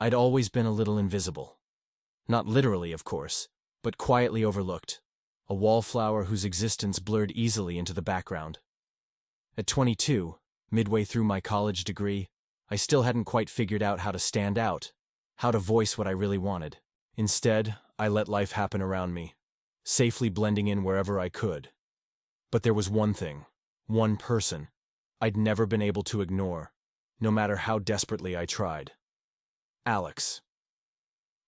I'd always been a little invisible. Not literally, of course, but quietly overlooked. A wallflower whose existence blurred easily into the background. At 22, midway through my college degree, I still hadn't quite figured out how to stand out, how to voice what I really wanted. Instead, I let life happen around me, safely blending in wherever I could. But there was one thing, one person, I'd never been able to ignore, no matter how desperately I tried. Alex.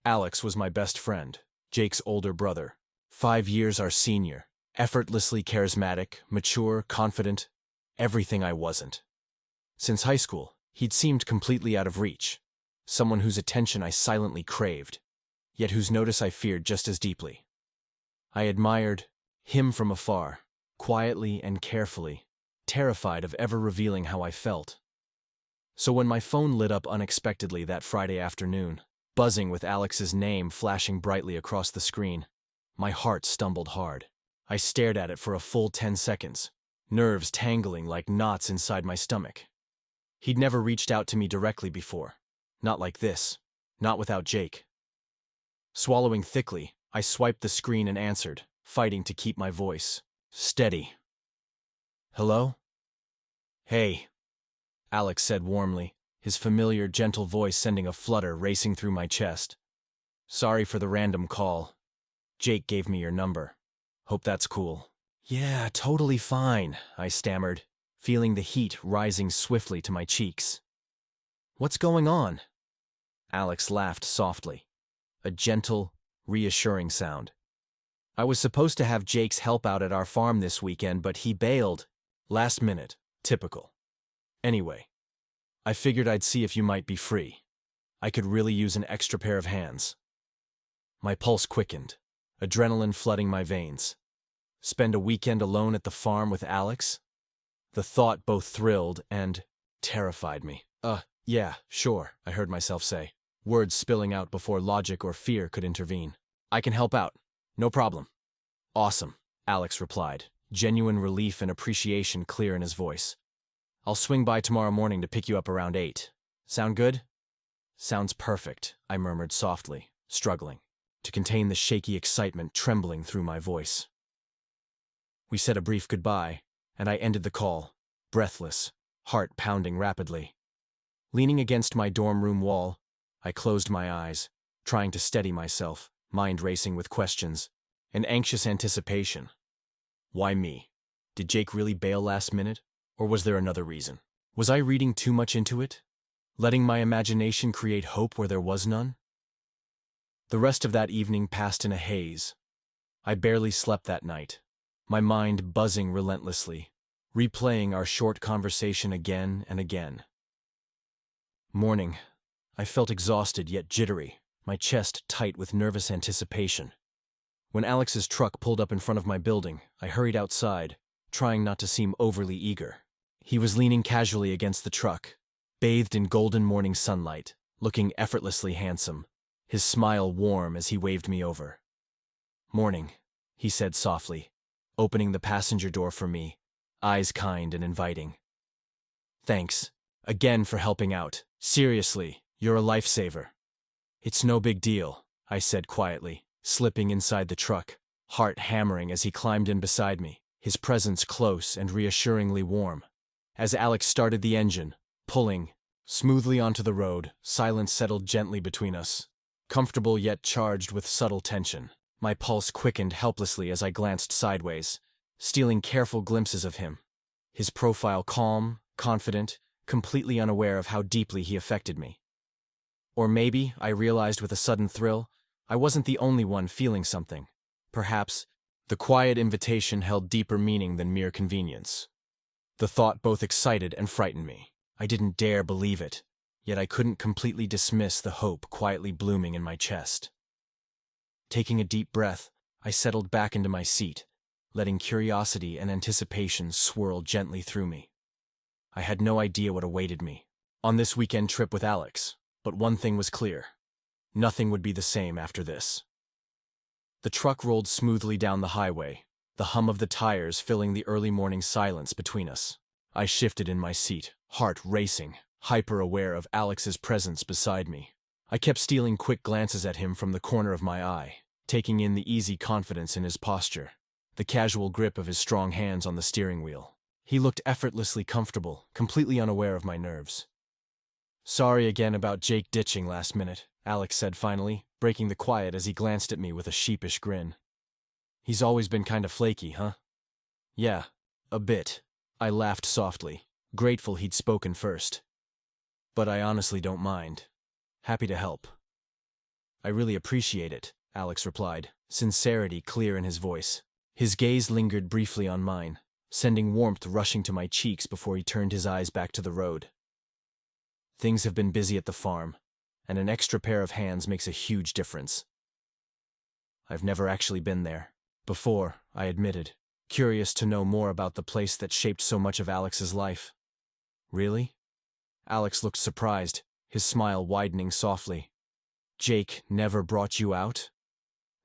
Alex was my best friend, Jake's older brother, 5 years our senior, effortlessly charismatic, mature, confident, everything I wasn't. Since high school, he'd seemed completely out of reach, someone whose attention I silently craved, yet whose notice I feared just as deeply. I admired him from afar, quietly and carefully, terrified of ever revealing how I felt. So when my phone lit up unexpectedly that Friday afternoon, buzzing with Alex's name flashing brightly across the screen, my heart stumbled hard. I stared at it for a full 10 seconds, nerves tangling like knots inside my stomach. He'd never reached out to me directly before. Not like this. Not without Jake. Swallowing thickly, I swiped the screen and answered, fighting to keep my voice steady. "Hello?" "Hey," Alex said warmly, his familiar, gentle voice sending a flutter racing through my chest. "Sorry for the random call. Jake gave me your number. Hope that's cool." "Yeah, totally fine," I stammered, feeling the heat rising swiftly to my cheeks. "What's going on?" Alex laughed softly, a gentle, reassuring sound. "I was supposed to have Jake's help out at our farm this weekend, but he bailed. Last minute. Typical. Anyway, I figured I'd see if you might be free. I could really use an extra pair of hands." My pulse quickened, adrenaline flooding my veins. Spend a weekend alone at the farm with Alex? The thought both thrilled and terrified me. Yeah, sure," I heard myself say, words spilling out before logic or fear could intervene. "I can help out. No problem." "Awesome," Alex replied, genuine relief and appreciation clear in his voice. "I'll swing by tomorrow morning to pick you up around 8. Sound good?" "Sounds perfect," I murmured softly, struggling to contain the shaky excitement trembling through my voice. We said a brief goodbye, and I ended the call, breathless, heart pounding rapidly. Leaning against my dorm room wall, I closed my eyes, trying to steady myself, mind racing with questions and anxious anticipation. Why me? Did Jake really bail last minute, or was there another reason? Was I reading too much into it? Letting my imagination create hope where there was none? The rest of that evening passed in a haze. I barely slept that night, my mind buzzing relentlessly, replaying our short conversation again and again. Morning. I felt exhausted yet jittery, my chest tight with nervous anticipation. When Alex's truck pulled up in front of my building, I hurried outside, trying not to seem overly eager. He was leaning casually against the truck, bathed in golden morning sunlight, looking effortlessly handsome, his smile warm as he waved me over. "Morning," he said softly, opening the passenger door for me, eyes kind and inviting. "Thanks, again for helping out. Seriously, you're a lifesaver." "It's no big deal," I said quietly, slipping inside the truck, heart hammering as he climbed in beside me, his presence close and reassuringly warm. As Alex started the engine, pulling smoothly onto the road, silence settled gently between us, comfortable yet charged with subtle tension. My pulse quickened helplessly as I glanced sideways, stealing careful glimpses of him, his profile calm, confident, completely unaware of how deeply he affected me. Or maybe, I realized with a sudden thrill, I wasn't the only one feeling something. Perhaps, the quiet invitation held deeper meaning than mere convenience. The thought both excited and frightened me. I didn't dare believe it, yet I couldn't completely dismiss the hope quietly blooming in my chest. Taking a deep breath, I settled back into my seat, letting curiosity and anticipation swirl gently through me. I had no idea what awaited me on this weekend trip with Alex, but one thing was clear. Nothing would be the same after this. The truck rolled smoothly down the highway, the hum of the tires filling the early morning silence between us. I shifted in my seat, heart racing, hyper-aware of Alex's presence beside me. I kept stealing quick glances at him from the corner of my eye, taking in the easy confidence in his posture, the casual grip of his strong hands on the steering wheel. He looked effortlessly comfortable, completely unaware of my nerves. "Sorry again about Jake ditching last minute," Alex said finally, breaking the quiet as he glanced at me with a sheepish grin. "He's always been kinda flaky, huh?" "Yeah, a bit." I laughed softly, grateful he'd spoken first. "But I honestly don't mind. Happy to help." "I really appreciate it," Alex replied, sincerity clear in his voice. His gaze lingered briefly on mine, sending warmth rushing to my cheeks before he turned his eyes back to the road. "Things have been busy at the farm, and an extra pair of hands makes a huge difference." "I've never actually been there before," I admitted, curious to know more about the place that shaped so much of Alex's life. "Really?" Alex looked surprised, his smile widening softly. "Jake never brought you out?"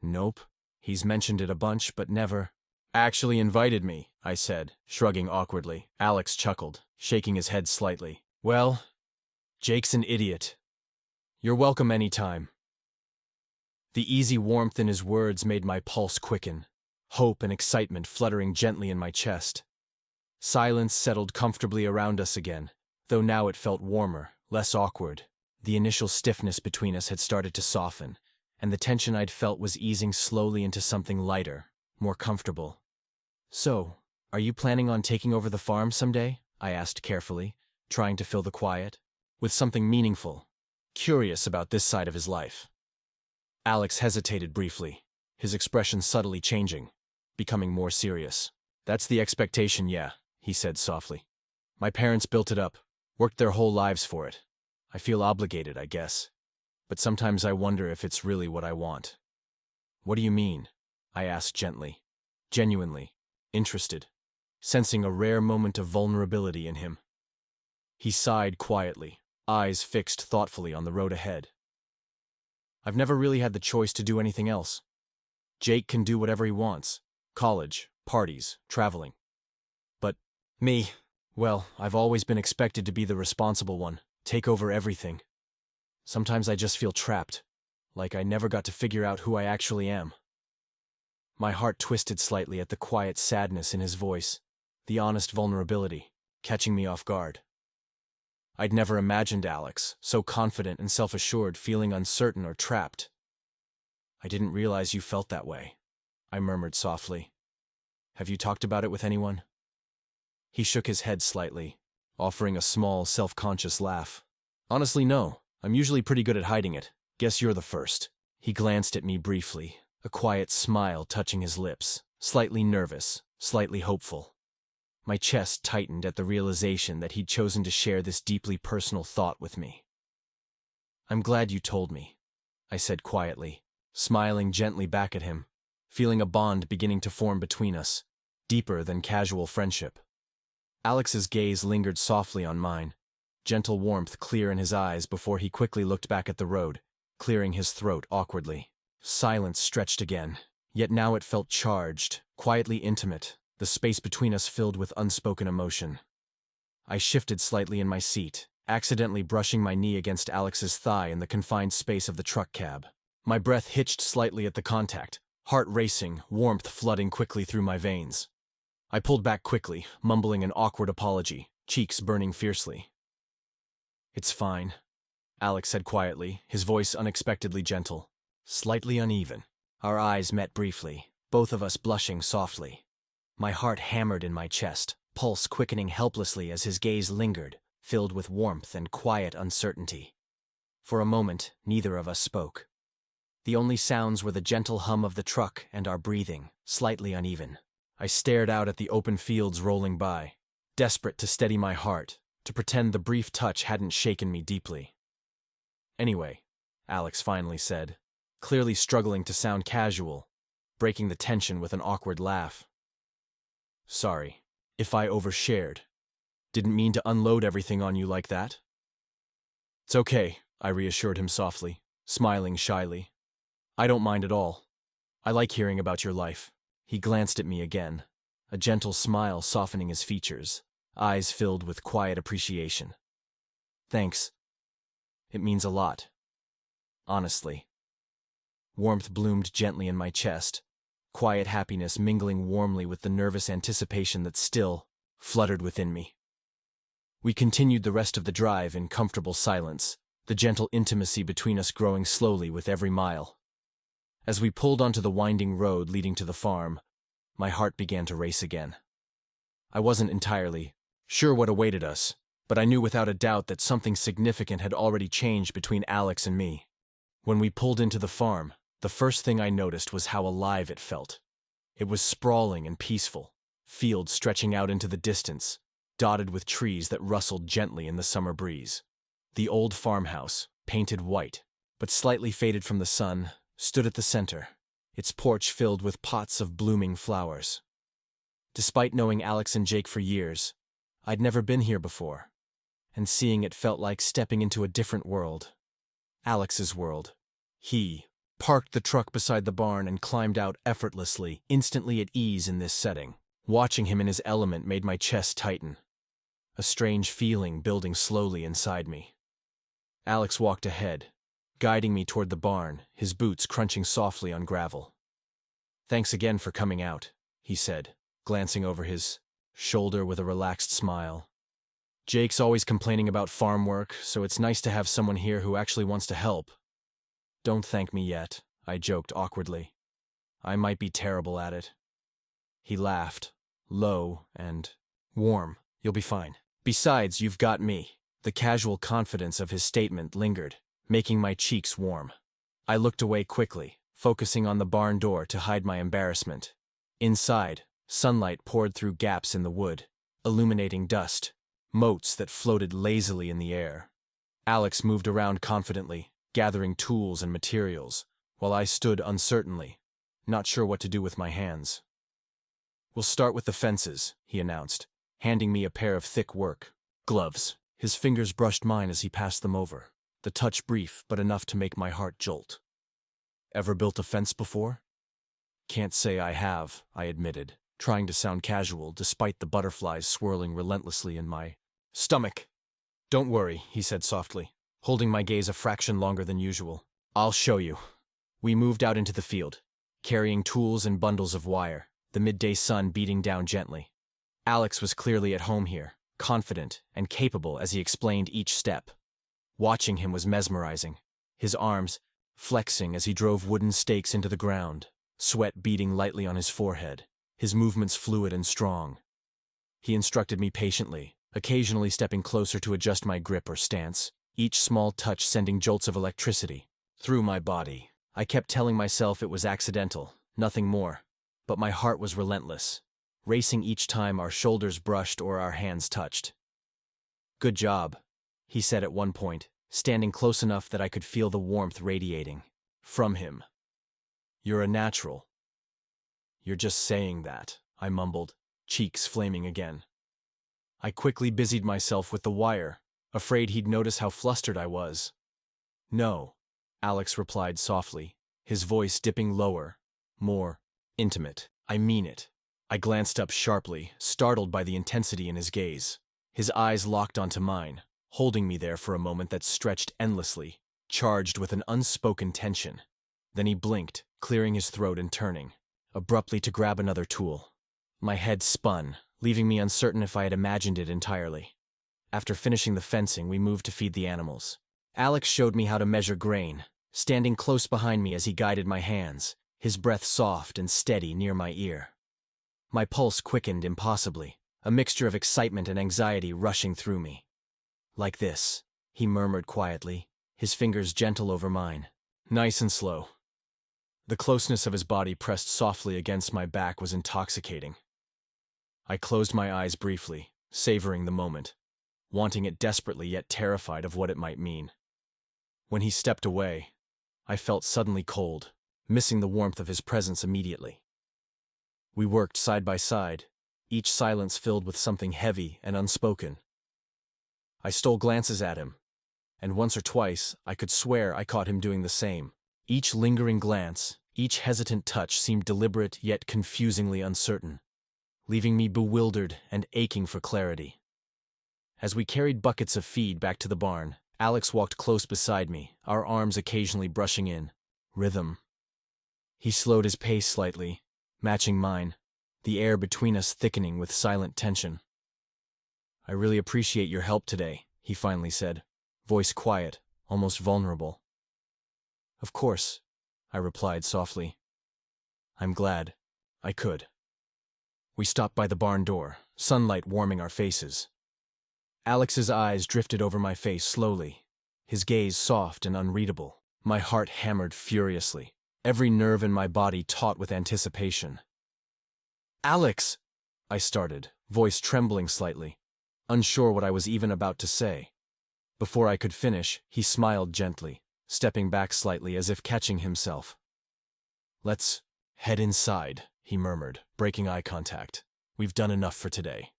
"Nope. He's mentioned it a bunch, but never actually invited me," I said, shrugging awkwardly. Alex chuckled, shaking his head slightly. "Well, Jake's an idiot. You're welcome anytime." The easy warmth in his words made my pulse quicken, hope and excitement fluttering gently in my chest. Silence settled comfortably around us again, though now it felt warmer, less awkward. The initial stiffness between us had started to soften, and the tension I'd felt was easing slowly into something lighter, more comfortable. "So, are you planning on taking over the farm someday?" I asked carefully, trying to fill the quiet with something meaningful, curious about this side of his life. Alex hesitated briefly, his expression subtly changing, becoming more serious. "That's the expectation, yeah," he said softly. "My parents built it up, worked their whole lives for it. I feel obligated, I guess. But sometimes I wonder if it's really what I want." "What do you mean?" I asked gently, genuinely interested, sensing a rare moment of vulnerability in him. He sighed quietly, eyes fixed thoughtfully on the road ahead. "I've never really had the choice to do anything else. Jake can do whatever he wants. College, parties, traveling. But me, well, I've always been expected to be the responsible one, take over everything. Sometimes I just feel trapped, like I never got to figure out who I actually am." My heart twisted slightly at the quiet sadness in his voice, the honest vulnerability, catching me off guard. I'd never imagined Alex, so confident and self-assured, feeling uncertain or trapped. "I didn't realize you felt that way," I murmured softly. "Have you talked about it with anyone?" He shook his head slightly, offering a small, self-conscious laugh. "Honestly, no. I'm usually pretty good at hiding it. Guess you're the first." He glanced at me briefly, a quiet smile touching his lips, slightly nervous, slightly hopeful. My chest tightened at the realization that he'd chosen to share this deeply personal thought with me. "I'm glad you told me," I said quietly, smiling gently back at him, feeling a bond beginning to form between us, deeper than casual friendship. Alex's gaze lingered softly on mine, gentle warmth clear in his eyes before he quickly looked back at the road, clearing his throat awkwardly. Silence stretched again, yet now it felt charged, quietly intimate, the space between us filled with unspoken emotion. I shifted slightly in my seat, accidentally brushing my knee against Alex's thigh in the confined space of the truck cab. My breath hitched slightly at the contact, heart racing, warmth flooding quickly through my veins. I pulled back quickly, mumbling an awkward apology, cheeks burning fiercely. "It's fine," Alex said quietly, his voice unexpectedly gentle, slightly uneven. Our eyes met briefly, both of us blushing softly. My heart hammered in my chest, pulse quickening helplessly as his gaze lingered, filled with warmth and quiet uncertainty. For a moment, neither of us spoke. The only sounds were the gentle hum of the truck and our breathing, slightly uneven. I stared out at the open fields rolling by, desperate to steady my heart, to pretend the brief touch hadn't shaken me deeply. "Anyway," Alex finally said, clearly struggling to sound casual, breaking the tension with an awkward laugh. "Sorry if I overshared. Didn't mean to unload everything on you like that." "It's okay," I reassured him softly, smiling shyly. "I don't mind at all. I like hearing about your life." He glanced at me again, a gentle smile softening his features, eyes filled with quiet appreciation. "Thanks. It means a lot." honestly. Warmth bloomed gently in my chest, quiet happiness mingling warmly with the nervous anticipation that still fluttered within me. We continued the rest of the drive in comfortable silence, the gentle intimacy between us growing slowly with every mile. As we pulled onto the winding road leading to the farm, my heart began to race again. I wasn't entirely sure what awaited us, but I knew without a doubt that something significant had already changed between Alex and me. When we pulled into the farm, the first thing I noticed was how alive it felt. It was sprawling and peaceful, fields stretching out into the distance, dotted with trees that rustled gently in the summer breeze. The old farmhouse, painted white, but slightly faded from the sun, stood at the center, its porch filled with pots of blooming flowers. Despite knowing Alex and Jake for years, I'd never been here before, and seeing it felt like stepping into a different world. Alex's world. He parked the truck beside the barn and climbed out effortlessly, instantly at ease in this setting. Watching him in his element made my chest tighten, a strange feeling building slowly inside me. Alex walked ahead, guiding me toward the barn, his boots crunching softly on gravel. "Thanks again for coming out," he said, glancing over his shoulder with a relaxed smile. "Jake's always complaining about farm work, so it's nice to have someone here who actually wants to help." "Don't thank me yet," I joked awkwardly. "I might be terrible at it." He laughed, low and warm. "You'll be fine. Besides, you've got me." The casual confidence of his statement lingered, making my cheeks warm. I looked away quickly, focusing on the barn door to hide my embarrassment. Inside, sunlight poured through gaps in the wood, illuminating dust, motes that floated lazily in the air. Alex moved around confidently, gathering tools and materials, while I stood uncertainly, not sure what to do with my hands. "We'll start with the fences," he announced, handing me a pair of thick work gloves. His fingers brushed mine as he passed them over, the touch brief but enough to make my heart jolt. "Ever built a fence before?" "Can't say I have," I admitted, trying to sound casual despite the butterflies swirling relentlessly in my stomach. "Don't worry," he said softly, holding my gaze a fraction longer than usual. "I'll show you." We moved out into the field, carrying tools and bundles of wire, the midday sun beating down gently. Alex was clearly at home here, confident and capable as he explained each step. Watching him was mesmerizing, his arms flexing as he drove wooden stakes into the ground, sweat beading lightly on his forehead, his movements fluid and strong. He instructed me patiently, occasionally stepping closer to adjust my grip or stance, each small touch sending jolts of electricity through my body. I kept telling myself it was accidental, nothing more, but my heart was relentless, racing each time our shoulders brushed or our hands touched. "Good job," he said at one point, standing close enough that I could feel the warmth radiating from him. "You're a natural." "You're just saying that," I mumbled, cheeks flaming again. I quickly busied myself with the wire, afraid he'd notice how flustered I was. "No," Alex replied softly, his voice dipping lower, more intimate. "I mean it." I glanced up sharply, startled by the intensity in his gaze. His eyes locked onto mine, holding me there for a moment that stretched endlessly, charged with an unspoken tension. Then he blinked, clearing his throat and turning, abruptly to grab another tool. My head spun, leaving me uncertain if I had imagined it entirely. After finishing the fencing, we moved to feed the animals. Alex showed me how to measure grain, standing close behind me as he guided my hands, his breath soft and steady near my ear. My pulse quickened impossibly, a mixture of excitement and anxiety rushing through me. "Like this," he murmured quietly, his fingers gentle over mine. "Nice and slow." The closeness of his body pressed softly against my back was intoxicating. I closed my eyes briefly, savoring the moment, wanting it desperately yet terrified of what it might mean. When he stepped away, I felt suddenly cold, missing the warmth of his presence immediately. We worked side by side, each silence filled with something heavy and unspoken. I stole glances at him, and once or twice I could swear I caught him doing the same. Each lingering glance, each hesitant touch seemed deliberate yet confusingly uncertain, leaving me bewildered and aching for clarity. As we carried buckets of feed back to the barn, Alex walked close beside me, our arms occasionally brushing in. Rhythm. He slowed his pace slightly, matching mine, the air between us thickening with silent tension. "I really appreciate your help today," he finally said, voice quiet, almost vulnerable. "Of course," I replied softly. "I'm glad I could." We stopped by the barn door, sunlight warming our faces. Alex's eyes drifted over my face slowly, his gaze soft and unreadable. My heart hammered furiously, every nerve in my body taut with anticipation. "Alex!" I started, voice trembling slightly, unsure what I was even about to say. Before I could finish, he smiled gently, stepping back slightly as if catching himself. "Let's head inside," he murmured, breaking eye contact. "We've done enough for today."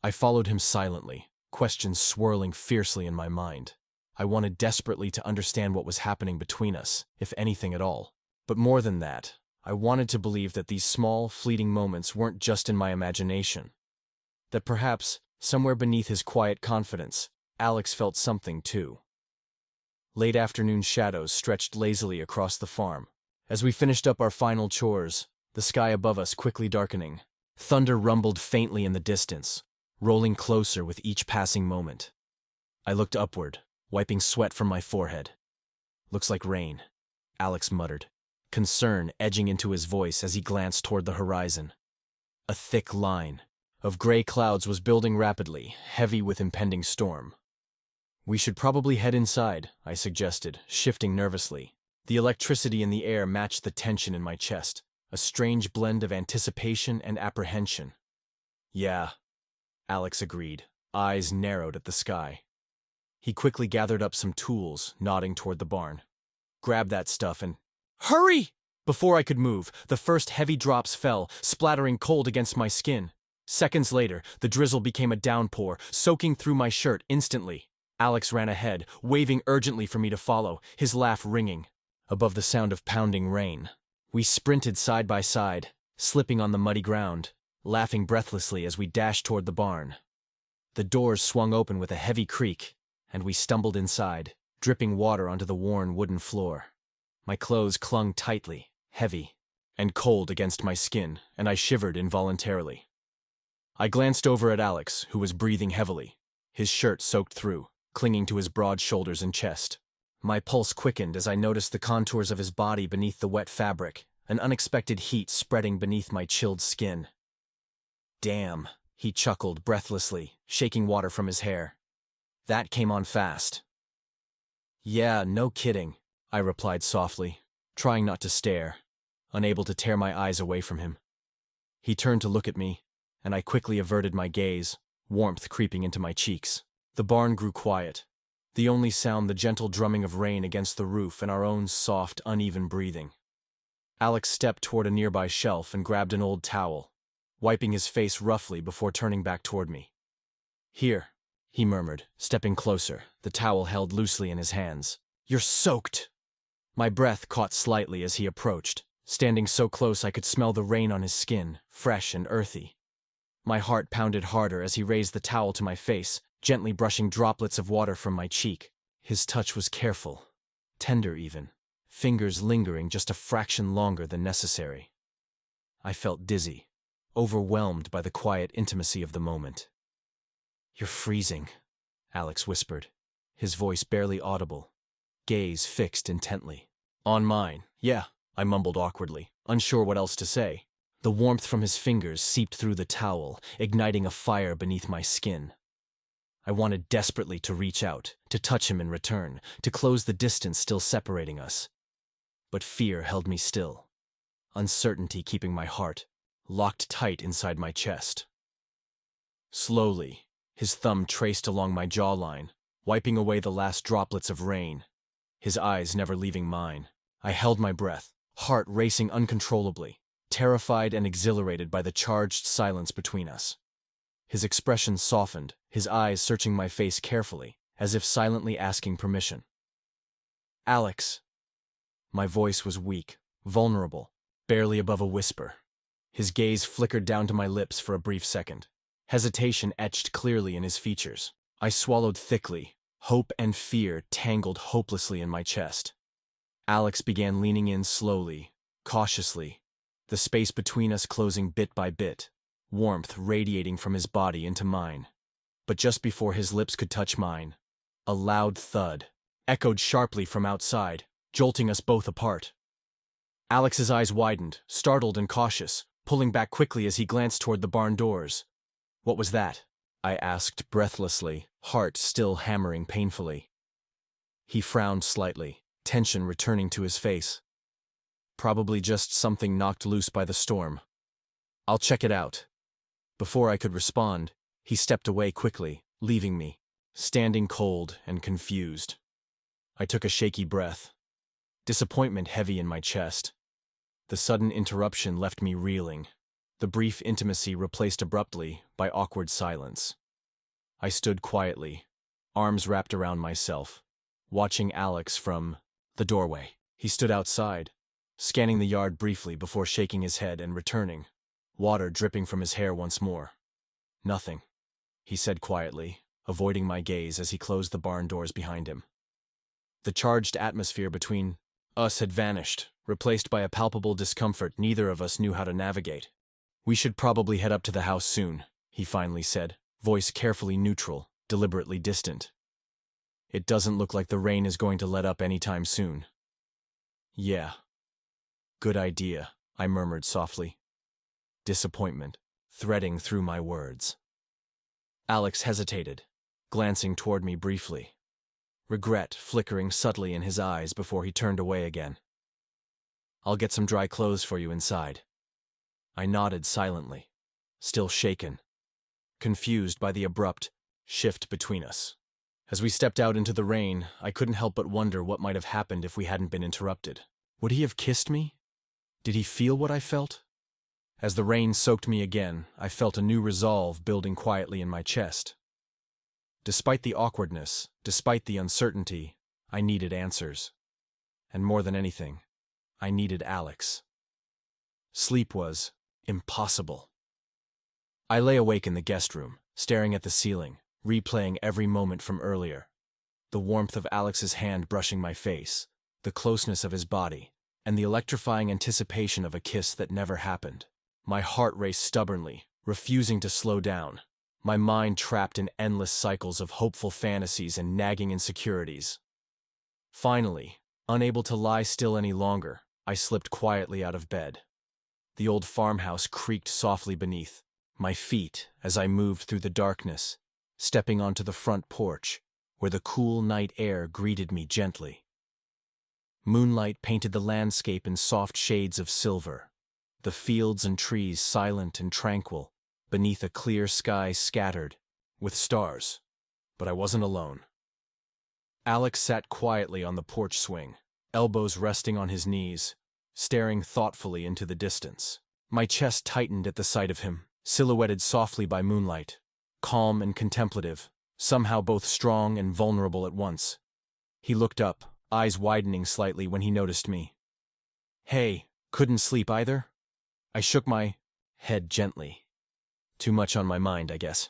I followed him silently, questions swirling fiercely in my mind. I wanted desperately to understand what was happening between us, if anything at all. But more than that, I wanted to believe that these small, fleeting moments weren't just in my imagination. That perhaps, somewhere beneath his quiet confidence, Alex felt something too. Late afternoon shadows stretched lazily across the farm. As we finished up our final chores, the sky above us quickly darkening. Thunder rumbled faintly in the distance, rolling closer with each passing moment. I looked upward, wiping sweat from my forehead. "Looks like rain," Alex muttered, concern edging into his voice as he glanced toward the horizon. A thick line of gray clouds was building rapidly, heavy with impending storm. "We should probably head inside," I suggested, shifting nervously. The electricity in the air matched the tension in my chest, a strange blend of anticipation and apprehension. "Yeah," Alex agreed, eyes narrowed at the sky. He quickly gathered up some tools, nodding toward the barn. "Grab that stuff and—" "Hurry!" Before I could move, the first heavy drops fell, splattering cold against my skin. Seconds later, the drizzle became a downpour, soaking through my shirt instantly. Alex ran ahead, waving urgently for me to follow, his laugh ringing above the sound of pounding rain. We sprinted side by side, slipping on the muddy ground, laughing breathlessly as we dashed toward the barn. The doors swung open with a heavy creak, and we stumbled inside, dripping water onto the worn wooden floor. My clothes clung tightly, heavy, and cold against my skin, and I shivered involuntarily. I glanced over at Alex, who was breathing heavily, his shirt soaked through, clinging to his broad shoulders and chest. My pulse quickened as I noticed the contours of his body beneath the wet fabric, an unexpected heat spreading beneath my chilled skin. "Damn," he chuckled breathlessly, shaking water from his hair. "That came on fast." "Yeah, no kidding," I replied softly, trying not to stare, unable to tear my eyes away from him. He turned to look at me, and I quickly averted my gaze, warmth creeping into my cheeks. The barn grew quiet, the only sound the gentle drumming of rain against the roof and our own soft, uneven breathing. Alex stepped toward a nearby shelf and grabbed an old towel, wiping his face roughly before turning back toward me. "Here," he murmured, stepping closer, the towel held loosely in his hands. "You're soaked." My breath caught slightly as he approached, standing so close I could smell the rain on his skin, fresh and earthy. My heart pounded harder as he raised the towel to my face, gently brushing droplets of water from my cheek. His touch was careful, tender even, fingers lingering just a fraction longer than necessary. I felt dizzy, overwhelmed by the quiet intimacy of the moment. "You're freezing," Alex whispered, his voice barely audible, gaze fixed intently. "On mine, yeah," I mumbled awkwardly, unsure what else to say. The warmth from his fingers seeped through the towel, igniting a fire beneath my skin. I wanted desperately to reach out, to touch him in return, to close the distance still separating us. But fear held me still, uncertainty keeping my heart locked tight inside my chest. Slowly, his thumb traced along my jawline, wiping away the last droplets of rain, his eyes never leaving mine. I held my breath, heart racing uncontrollably, terrified and exhilarated by the charged silence between us. His expression softened, his eyes searching my face carefully, as if silently asking permission. "Alex." My voice was weak, vulnerable, barely above a whisper. His gaze flickered down to my lips for a brief second. Hesitation etched clearly in his features. I swallowed thickly, Hope and fear tangled hopelessly in my chest. Alex began leaning in slowly, cautiously, the space between us closing bit by bit, warmth radiating from his body into mine. But just before his lips could touch mine, a loud thud echoed sharply from outside, jolting us both apart. Alex's eyes widened, startled and cautious, pulling back quickly as he glanced toward the barn doors. "What was that?" I asked breathlessly, heart still hammering painfully. He frowned slightly, tension returning to his face. "Probably just something knocked loose by the storm. I'll check it out." Before I could respond, he stepped away quickly, leaving me, standing cold and confused. I took a shaky breath, disappointment heavy in my chest. The sudden interruption left me reeling, the brief intimacy replaced abruptly by awkward silence. I stood quietly, arms wrapped around myself, watching Alex from the doorway. He stood outside, scanning the yard briefly before shaking his head and returning, water dripping from his hair once more. "Nothing," he said quietly, avoiding my gaze as he closed the barn doors behind him. The charged atmosphere between us had vanished, replaced by a palpable discomfort neither of us knew how to navigate. "We should probably head up to the house soon," he finally said, voice carefully neutral, deliberately distant. "It doesn't look like the rain is going to let up anytime soon." "Yeah. Good idea," I murmured softly. Disappointment threading through my words. Alex hesitated, glancing toward me briefly, regret flickering subtly in his eyes before he turned away again. "I'll get some dry clothes for you inside." I nodded silently, still shaken, confused by the abrupt shift between us. As we stepped out into the rain, I couldn't help but wonder what might have happened if we hadn't been interrupted. Would he have kissed me? Did he feel what I felt? As the rain soaked me again, I felt a new resolve building quietly in my chest. Despite the awkwardness, despite the uncertainty, I needed answers. And more than anything, I needed Alex. Sleep was impossible. I lay awake in the guest room, staring at the ceiling, replaying every moment from earlier. The warmth of Alex's hand brushing my face, the closeness of his body, and the electrifying anticipation of a kiss that never happened. My heart raced stubbornly, refusing to slow down, my mind trapped in endless cycles of hopeful fantasies and nagging insecurities. Finally, unable to lie still any longer, I slipped quietly out of bed. The old farmhouse creaked softly beneath my feet as I moved through the darkness, stepping onto the front porch, where the cool night air greeted me gently. Moonlight painted the landscape in soft shades of silver, the fields and trees silent and tranquil, beneath a clear sky scattered with stars. But I wasn't alone. Alex sat quietly on the porch swing, elbows resting on his knees, staring thoughtfully into the distance. My chest tightened at the sight of him, silhouetted softly by moonlight, calm and contemplative, somehow both strong and vulnerable at once. He looked up, eyes widening slightly when he noticed me. "Hey, couldn't sleep either?" I shook my head gently. "Too much on my mind, I guess."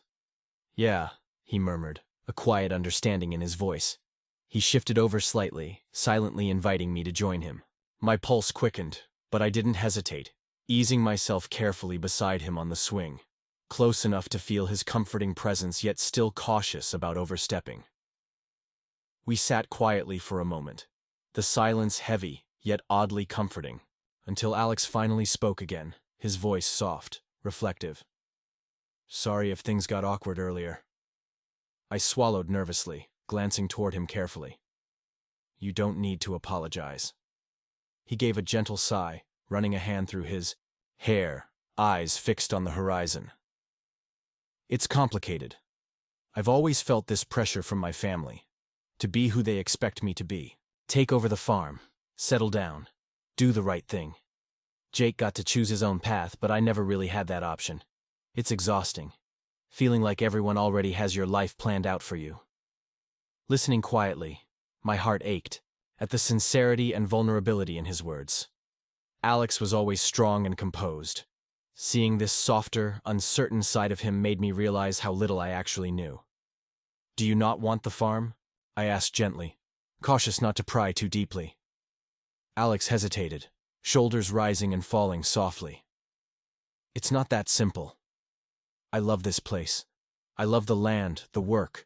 "Yeah," he murmured, a quiet understanding in his voice. He shifted over slightly, silently inviting me to join him. My pulse quickened, but I didn't hesitate, easing myself carefully beside him on the swing, close enough to feel his comforting presence yet still cautious about overstepping. We sat quietly for a moment, the silence heavy yet oddly comforting, until Alex finally spoke again, his voice soft, reflective. "Sorry if things got awkward earlier." I swallowed nervously, glancing toward him carefully. "You don't need to apologize." He gave a gentle sigh, running a hand through his hair, eyes fixed on the horizon. "It's complicated. I've always felt this pressure from my family, to be who they expect me to be. Take over the farm, settle down, do the right thing. Jake got to choose his own path, but I never really had that option. It's exhausting, feeling like everyone already has your life planned out for you." Listening quietly, my heart ached at the sincerity and vulnerability in his words. Alex was always strong and composed. Seeing this softer, uncertain side of him made me realize how little I actually knew. "Do you not want the farm?" I asked gently, cautious not to pry too deeply. Alex hesitated, shoulders rising and falling softly. It's not that simple. I love this place. I love the land, the work.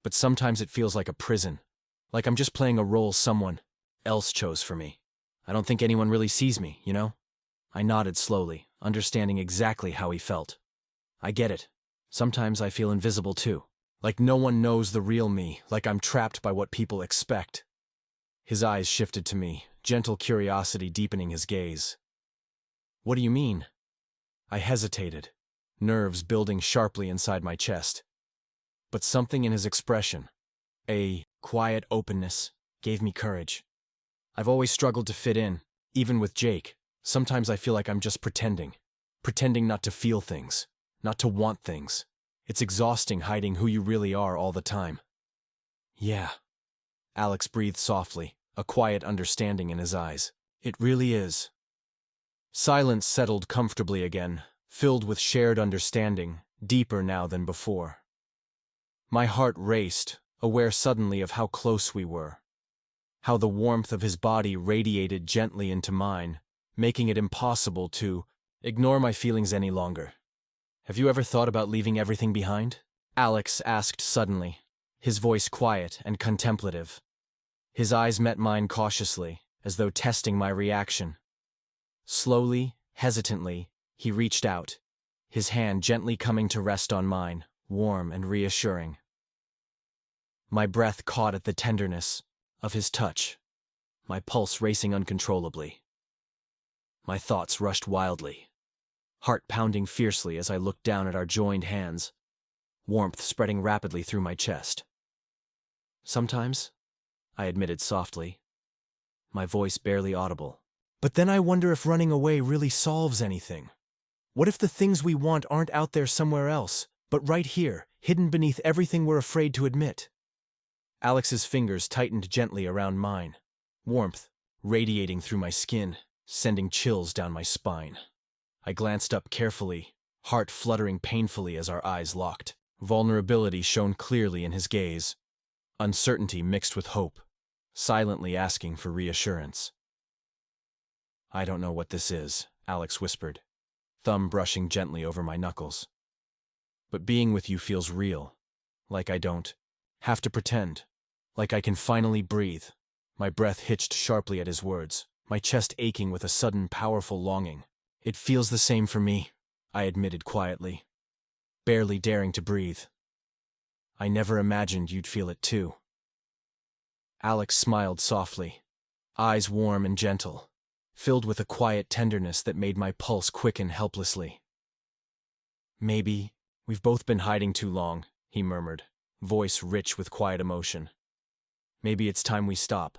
But sometimes it feels like a prison, like I'm just playing a role someone else chose for me. I don't think anyone really sees me, you know? I nodded slowly, understanding exactly how he felt. I get it. Sometimes I feel invisible too. Like no one knows the real me, like I'm trapped by what people expect. His eyes shifted to me, gentle curiosity deepening his gaze. What do you mean? I hesitated, nerves building sharply inside my chest. But something in his expression, a quiet openness, gave me courage. I've always struggled to fit in, even with Jake. Sometimes I feel like I'm just pretending not to feel things, not to want things. It's exhausting hiding who you really are all the time. Yeah. Alex breathed softly, a quiet understanding in his eyes. It really is. Silence settled comfortably again, filled with shared understanding, deeper now than before. My heart raced, aware suddenly of how close we were. How the warmth of his body radiated gently into mine, making it impossible to ignore my feelings any longer. Have you ever thought about leaving everything behind? Alex asked suddenly, his voice quiet and contemplative. His eyes met mine cautiously, as though testing my reaction. Slowly, hesitantly, he reached out, his hand gently coming to rest on mine, warm and reassuring. My breath caught at the tenderness of his touch, my pulse racing uncontrollably. My thoughts rushed wildly, heart pounding fiercely as I looked down at our joined hands, warmth spreading rapidly through my chest. Sometimes, I admitted softly, my voice barely audible. But then I wonder if running away really solves anything. What if the things we want aren't out there somewhere else, but right here, hidden beneath everything we're afraid to admit? Alex's fingers tightened gently around mine, warmth radiating through my skin, sending chills down my spine. I glanced up carefully, heart fluttering painfully as our eyes locked. Vulnerability shone clearly in his gaze, uncertainty mixed with hope, silently asking for reassurance. I don't know what this is, Alex whispered, thumb brushing gently over my knuckles. But being with you feels real, like I don't have to pretend, like I can finally breathe. My breath hitched sharply at his words, my chest aching with a sudden powerful longing. It feels the same for me, I admitted quietly, barely daring to breathe. I never imagined you'd feel it too. Alex smiled softly, eyes warm and gentle, filled with a quiet tenderness that made my pulse quicken helplessly. Maybe we've both been hiding too long, he murmured, voice rich with quiet emotion. Maybe it's time we stop.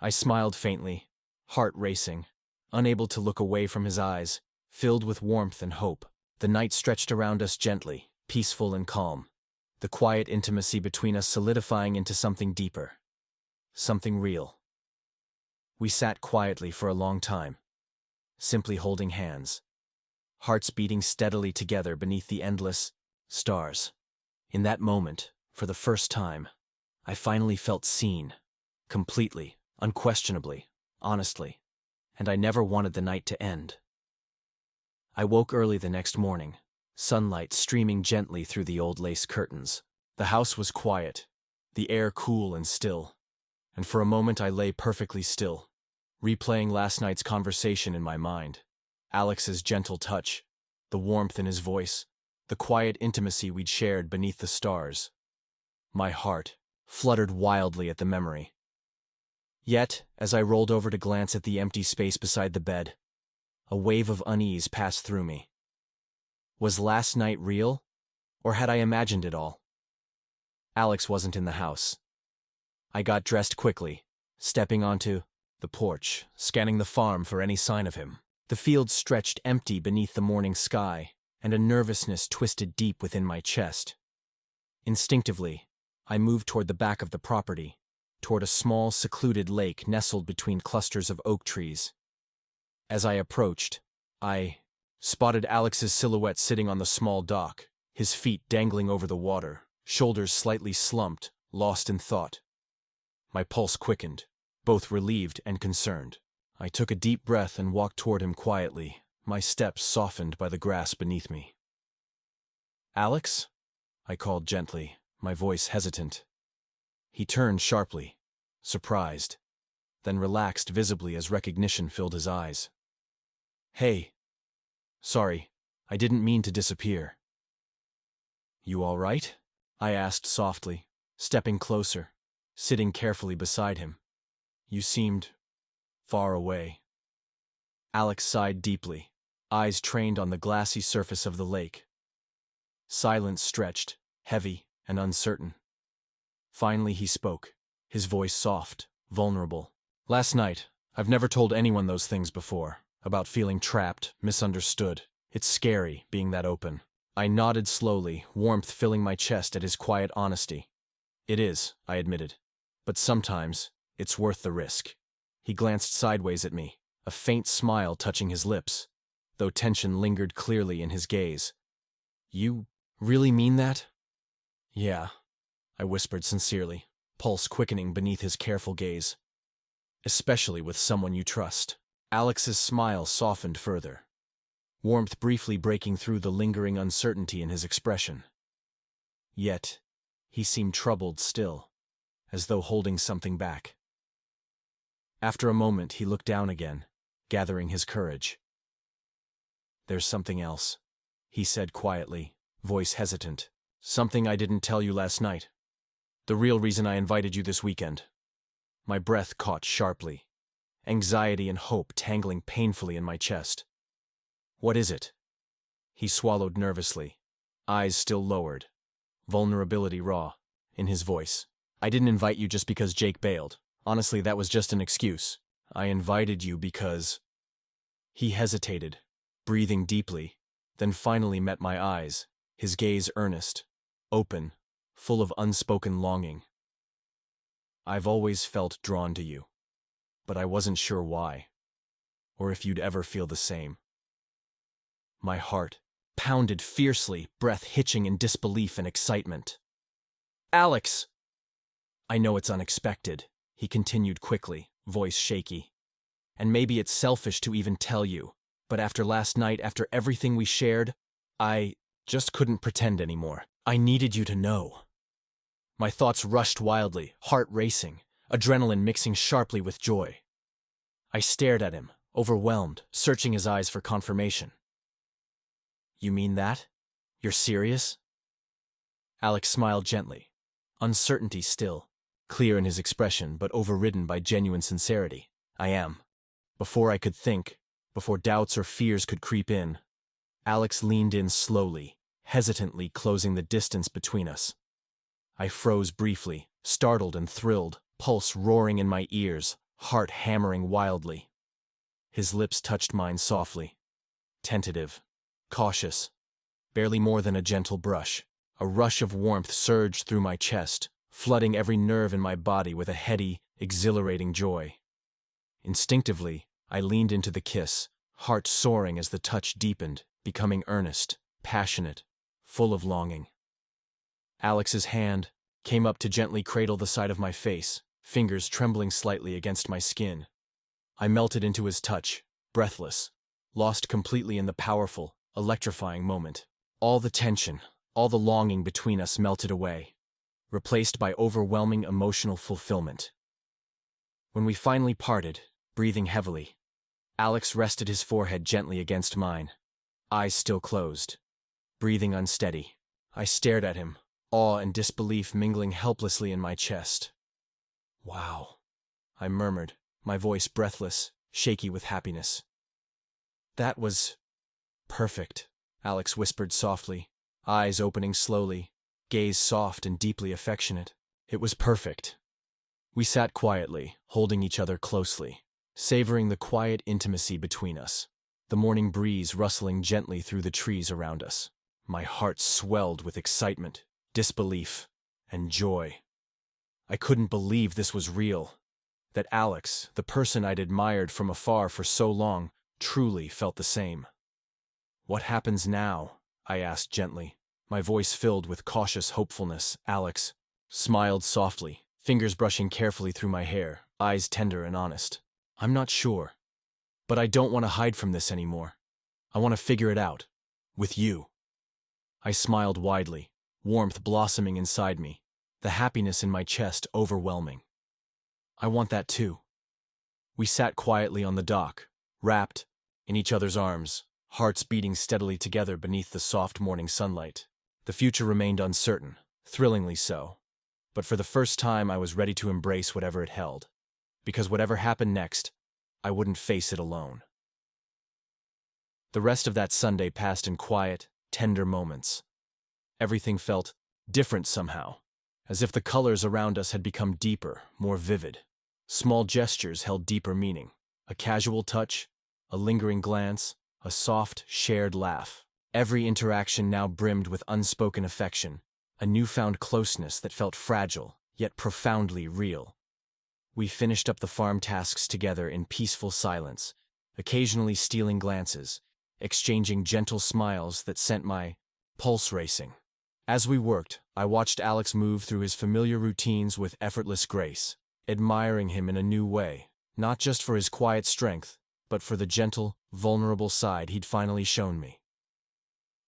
I smiled faintly, heart racing, unable to look away from his eyes, filled with warmth and hope. The night stretched around us gently, peaceful and calm, the quiet intimacy between us solidifying into something deeper, something real. We sat quietly for a long time, simply holding hands, hearts beating steadily together beneath the endless stars. In that moment, for the first time, I finally felt seen, completely, unquestionably, honestly, and I never wanted the night to end. I woke early the next morning, sunlight streaming gently through the old lace curtains. The house was quiet, the air cool and still, and for a moment I lay perfectly still, replaying last night's conversation in my mind. Alex's gentle touch, the warmth in his voice, the quiet intimacy we'd shared beneath the stars. My heart fluttered wildly at the memory. Yet, as I rolled over to glance at the empty space beside the bed, a wave of unease passed through me. Was last night real, or had I imagined it all? Alex wasn't in the house. I got dressed quickly, stepping onto the porch, scanning the farm for any sign of him. The field stretched empty beneath the morning sky, and a nervousness twisted deep within my chest. Instinctively, I moved toward the back of the property, toward a small, secluded lake nestled between clusters of oak trees. As I approached, I spotted Alex's silhouette sitting on the small dock, his feet dangling over the water, shoulders slightly slumped, lost in thought. My pulse quickened, both relieved and concerned. I took a deep breath and walked toward him quietly, my steps softened by the grass beneath me. "Alex?" I called gently, my voice hesitant. He turned sharply, surprised, then relaxed visibly as recognition filled his eyes. "Hey. Sorry, I didn't mean to disappear." "You all right?" I asked softly, stepping closer, sitting carefully beside him. "You seemed far away." Alex sighed deeply, eyes trained on the glassy surface of the lake. Silence stretched, heavy and uncertain. Finally he spoke, his voice soft, vulnerable. "Last night, I've never told anyone those things before, about feeling trapped, misunderstood. It's scary, being that open." I nodded slowly, warmth filling my chest at his quiet honesty. "It is," I admitted. "But sometimes, it's worth the risk." He glanced sideways at me, a faint smile touching his lips, though tension lingered clearly in his gaze. "You really mean that?" "Yeah," I whispered sincerely, pulse quickening beneath his careful gaze. "Especially with someone you trust." Alex's smile softened further, warmth briefly breaking through the lingering uncertainty in his expression. Yet, he seemed troubled still, as though holding something back. After a moment, he looked down again, gathering his courage. "There's something else," he said quietly, voice hesitant. "Something I didn't tell you last night. The real reason I invited you this weekend." My breath caught sharply, anxiety and hope tangling painfully in my chest. "What is it?" He swallowed nervously, eyes still lowered, vulnerability raw in his voice. "I didn't invite you just because Jake bailed. Honestly, that was just an excuse. I invited you because—" He hesitated, breathing deeply, then finally met my eyes, his gaze earnest, open, full of unspoken longing. "I've always felt drawn to you, but I wasn't sure why, or if you'd ever feel the same." My heart pounded fiercely, breath hitching in disbelief and excitement. "Alex!" "I know it's unexpected," he continued quickly, voice shaky. "And maybe it's selfish to even tell you, but after last night, after everything we shared, I just couldn't pretend anymore. I needed you to know." My thoughts rushed wildly, heart racing, adrenaline mixing sharply with joy. I stared at him, overwhelmed, searching his eyes for confirmation. "You mean that? You're serious?" Alex smiled gently, uncertainty still, clear in his expression but overridden by genuine sincerity. "I am." Before I could think, before doubts or fears could creep in, Alex leaned in slowly, hesitantly closing the distance between us. I froze briefly, startled and thrilled, pulse roaring in my ears, heart hammering wildly. His lips touched mine softly, tentative, cautious, barely more than a gentle brush. A rush of warmth surged through my chest, flooding every nerve in my body with a heady, exhilarating joy. Instinctively, I leaned into the kiss, heart soaring as the touch deepened, becoming earnest, passionate, full of longing. Alex's hand came up to gently cradle the side of my face, fingers trembling slightly against my skin. I melted into his touch, breathless, lost completely in the powerful, electrifying moment. All the tension, all the longing between us melted away, replaced by overwhelming emotional fulfillment. When we finally parted, breathing heavily, Alex rested his forehead gently against mine, eyes still closed, breathing unsteady. I stared at him, awe and disbelief mingling helplessly in my chest. "Wow," I murmured, my voice breathless, shaky with happiness. "That was perfect," Alex whispered softly, eyes opening slowly, gaze soft and deeply affectionate. "It was perfect." We sat quietly, holding each other closely, savoring the quiet intimacy between us, the morning breeze rustling gently through the trees around us. My heart swelled with excitement, disbelief, and joy. I couldn't believe this was real, that Alex, the person I'd admired from afar for so long, truly felt the same. "What happens now?" I asked gently, my voice filled with cautious hopefulness. Alex smiled softly, fingers brushing carefully through my hair, eyes tender and honest. I'm not sure, but I don't want to hide from this anymore. I want to figure it out. With you. I smiled widely, warmth blossoming inside me, the happiness in my chest overwhelming. I want that too. We sat quietly on the dock, wrapped in each other's arms, hearts beating steadily together beneath the soft morning sunlight. The future remained uncertain, thrillingly so. But for the first time I was ready to embrace whatever it held. Because whatever happened next, I wouldn't face it alone. The rest of that Sunday passed in quiet, tender moments. Everything felt different somehow, as if the colors around us had become deeper, more vivid. Small gestures held deeper meaning. A casual touch, a lingering glance, a soft, shared laugh. Every interaction now brimmed with unspoken affection, a newfound closeness that felt fragile, yet profoundly real. We finished up the farm tasks together in peaceful silence, occasionally stealing glances, exchanging gentle smiles that sent my pulse racing. As we worked, I watched Alex move through his familiar routines with effortless grace, admiring him in a new way, not just for his quiet strength, but for the gentle, vulnerable side he'd finally shown me.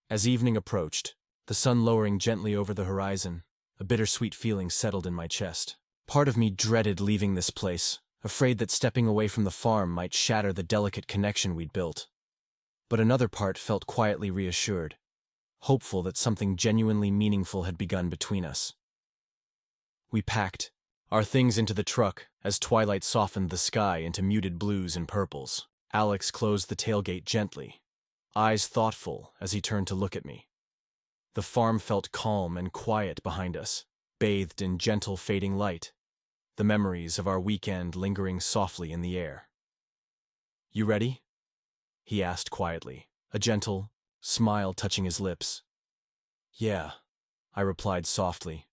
As evening approached, the sun lowering gently over the horizon, a bittersweet feeling settled in my chest. Part of me dreaded leaving this place, afraid that stepping away from the farm might shatter the delicate connection we'd built. But another part felt quietly reassured, hopeful that something genuinely meaningful had begun between us. We packed our things into the truck as twilight softened the sky into muted blues and purples. Alex closed the tailgate gently, eyes thoughtful as he turned to look at me. The farm felt calm and quiet behind us, bathed in gentle fading light, the memories of our weekend lingering softly in the air. "You ready?" he asked quietly, a gentle smile touching his lips. "Yeah," I replied softly,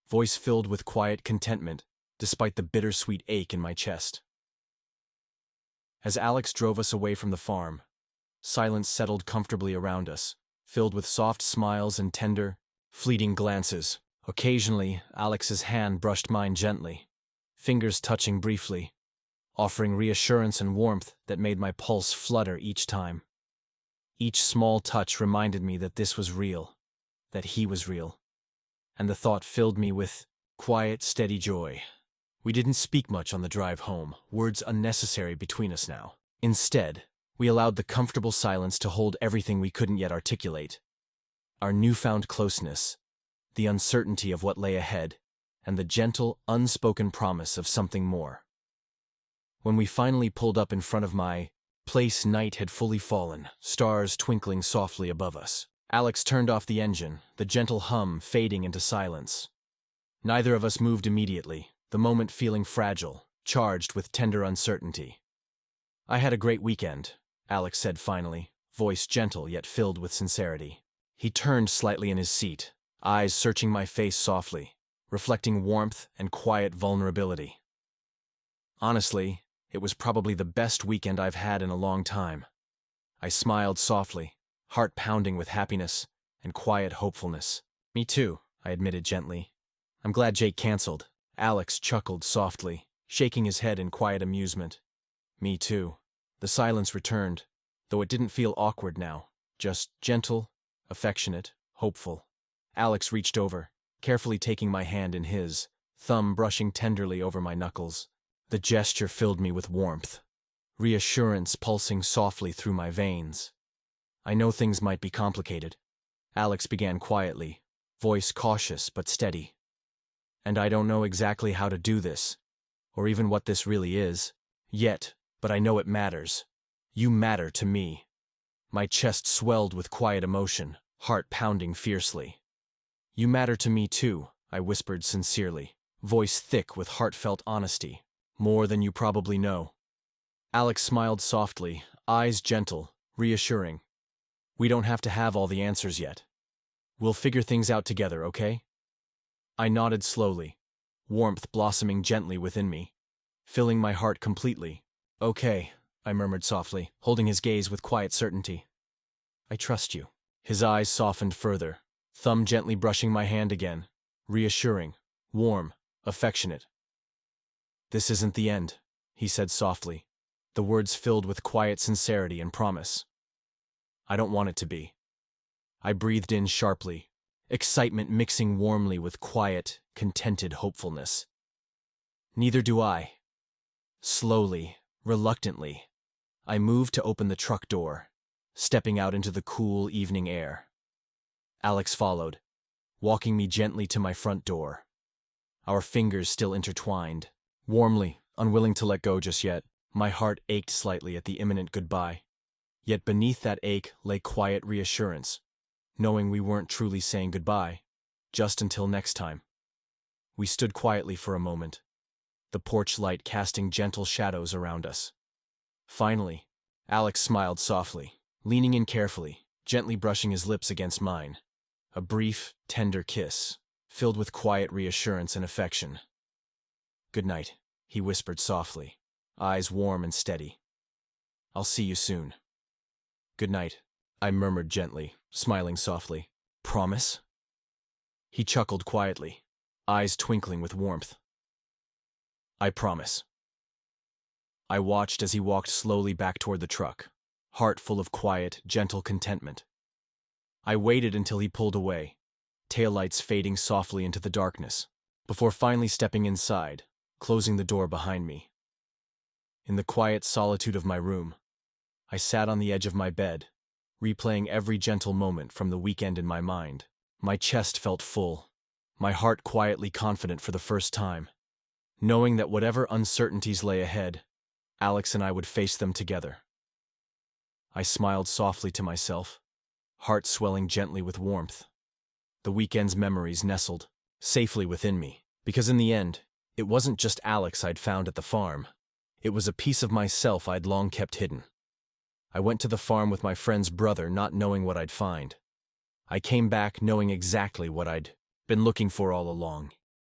voice filled with quiet contentment despite the bittersweet ache in my chest. As Alex drove us away from the farm, silence settled comfortably around us, filled with soft smiles and tender, fleeting glances. Occasionally, Alex's hand brushed mine gently, fingers touching briefly, offering reassurance and warmth that made my pulse flutter each time. Each small touch reminded me that this was real, that he was real, and the thought filled me with quiet, steady joy. We didn't speak much on the drive home, words unnecessary between us now. Instead, we allowed the comfortable silence to hold everything we couldn't yet articulate. Our newfound closeness, the uncertainty of what lay ahead, and the gentle, unspoken promise of something more. When we finally pulled up in front of my place, night had fully fallen, stars twinkling softly above us. Alex turned off the engine, the gentle hum fading into silence. Neither of us moved immediately, the moment feeling fragile, charged with tender uncertainty. "I had a great weekend," Alex said finally, voice gentle yet filled with sincerity. He turned slightly in his seat, eyes searching my face softly, reflecting warmth and quiet vulnerability. "Honestly, it was probably the best weekend I've had in a long time." I smiled softly, heart pounding with happiness and quiet hopefulness. "Me too," I admitted gently. "I'm glad Jake canceled." Alex chuckled softly, shaking his head in quiet amusement. "Me too." The silence returned, though it didn't feel awkward now, just gentle, affectionate, hopeful. Alex reached over, carefully taking my hand in his, thumb brushing tenderly over my knuckles. The gesture filled me with warmth, reassurance pulsing softly through my veins. "I know things might be complicated," Alex began quietly, voice cautious but steady. "And I don't know exactly how to do this, or even what this really is, yet, but I know it matters. You matter to me." My chest swelled with quiet emotion, heart pounding fiercely. "You matter to me too," I whispered sincerely, voice thick with heartfelt honesty. "More than you probably know." Alex smiled softly, eyes gentle, reassuring. "We don't have to have all the answers yet. We'll figure things out together, okay?" I nodded slowly, warmth blossoming gently within me, filling my heart completely. "Okay," I murmured softly, holding his gaze with quiet certainty. "I trust you." His eyes softened further, thumb gently brushing my hand again, reassuring. warm, affectionate. "This isn't the end," he said softly, the words filled with quiet sincerity and promise. "I don't want it to be." I breathed in sharply, excitement mixing warmly with quiet, contented hopefulness. "Neither do I." Slowly, reluctantly, I moved to open the truck door, stepping out into the cool evening air. Alex followed, walking me gently to my front door. Our fingers still intertwined. Warmly, unwilling to let go just yet, my heart ached slightly at the imminent goodbye. Yet beneath that ache lay quiet reassurance, knowing we weren't truly saying goodbye, just until next time. We stood quietly for a moment, the porch light casting gentle shadows around us. Finally, Alex smiled softly, leaning in carefully, gently brushing his lips against mine. A brief, tender kiss, filled with quiet reassurance and affection. "Good night," he whispered softly, eyes warm and steady. "I'll see you soon." "Good night," I murmured gently, smiling softly. "Promise?" He chuckled quietly, eyes twinkling with warmth. "I promise." I watched as he walked slowly back toward the truck, heart full of quiet, gentle contentment. I waited until he pulled away, taillights fading softly into the darkness, before finally stepping inside, closing the door behind me. In the quiet solitude of my room, I sat on the edge of my bed, replaying every gentle moment from the weekend in my mind. My chest felt full, my heart quietly confident for the first time, knowing that whatever uncertainties lay ahead, Alex and I would face them together. I smiled softly to myself, heart swelling gently with warmth. The weekend's memories nestled safely within me, because in the end, it wasn't just Alex I'd found at the farm. It was a piece of myself I'd long kept hidden. I went to the farm with my friend's brother, not knowing what I'd find. I came back knowing exactly what I'd been looking for all along.